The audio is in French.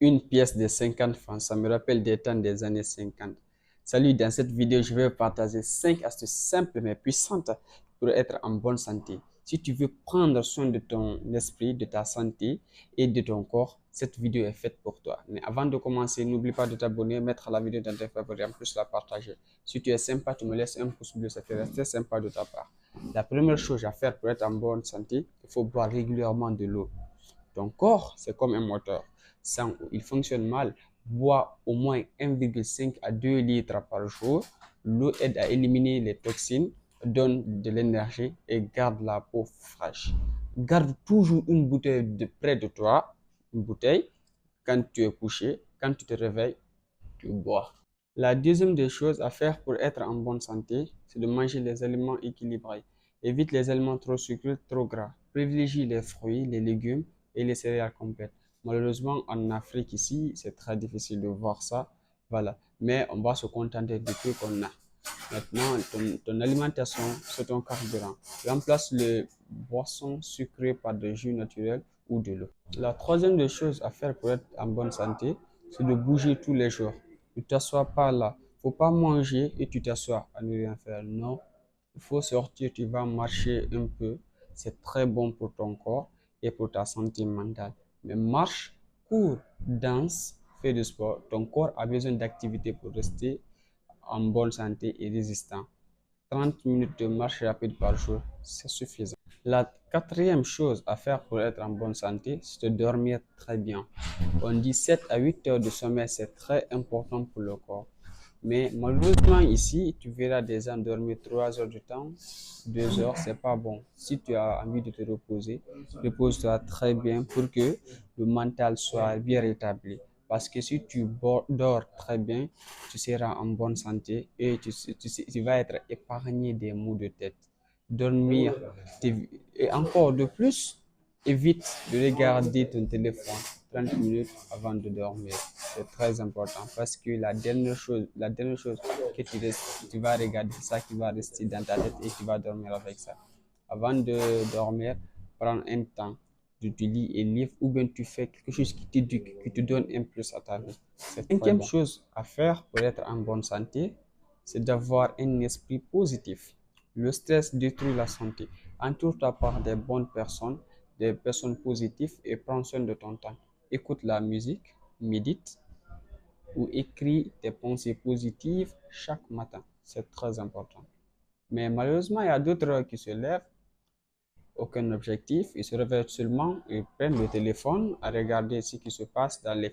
Une pièce de 50 francs, ça me rappelle des temps des années 50. Salut, dans cette vidéo, je vais partager 5 astuces simples mais puissantes pour être en bonne santé. Si tu veux prendre soin de ton esprit, de ta santé et de ton corps, cette vidéo est faite pour toi. Mais avant de commencer, n'oublie pas de t'abonner, mettre la vidéo dans tes favoris et en plus la partager. Si tu es sympa, tu me laisses un pouce bleu, ça fait très sympa de ta part. La première chose à faire pour être en bonne santé, il faut boire régulièrement de l'eau. Ton corps, c'est comme un moteur. Sans il fonctionne mal, bois au moins 1,5 à 2 litres par jour. L'eau aide à éliminer les toxines, donne de l'énergie et garde la peau fraîche. Garde toujours une bouteille près de toi, une bouteille, quand tu es couché, quand tu te réveilles, tu bois. La deuxième des choses à faire pour être en bonne santé, c'est de manger les aliments équilibrés. Évite les aliments trop sucrés, trop gras. Privilégie les fruits, les légumes et les céréales complètes. Malheureusement, en Afrique ici, c'est très difficile de voir ça. Voilà. Mais on va se contenter du peu qu'on a. Maintenant, ton alimentation, c'est ton carburant. Remplace les boissons sucrées par des jus naturels ou de l'eau. La troisième des choses à faire pour être en bonne santé, c'est de bouger tous les jours. Ne t'assois pas là. Faut pas manger et tu t'assois à ne rien faire. Non, il faut sortir, tu vas marcher un peu. C'est très bon pour ton corps et pour ta santé mentale. Mais marche, cours, danse, fais du sport. Ton corps a besoin d'activité pour rester en bonne santé et résistant. 30 minutes de marche rapide par jour, c'est suffisant. La quatrième chose à faire pour être en bonne santé, c'est de dormir très bien. On dit 7 à 8 heures de sommeil, c'est très important pour le corps. Mais malheureusement ici, tu verras des gens dormir 3 heures du temps, 2 heures, c'est pas bon. Si tu as envie de te reposer, repose-toi très bien pour que le mental soit bien rétabli. Parce que si tu dors très bien, tu seras en bonne santé et tu vas être épargné des maux de tête. Dormir et encore de plus, évite de regarder ton téléphone 30 minutes avant de dormir. C'est très important parce que la dernière chose que tu vas regarder, c'est ça qui va rester dans ta tête et tu vas dormir avec ça. Avant de dormir, prends un temps, tu lis un livre ou bien tu fais quelque chose qui t'éduque, qui te donne un plus à ta vie. C'est cinquième chose à faire pour être en bonne santé, c'est d'avoir un esprit positif. Le stress détruit la santé. Entoure-toi par des bonnes personnes, des personnes positives et prends soin de ton temps. Écoute la musique, médite ou écris tes pensées positives chaque matin. C'est très important. Mais malheureusement, il y a d'autres qui se lèvent, aucun objectif, ils se réveillent seulement, ils prennent le téléphone à regarder ce qui se passe dans les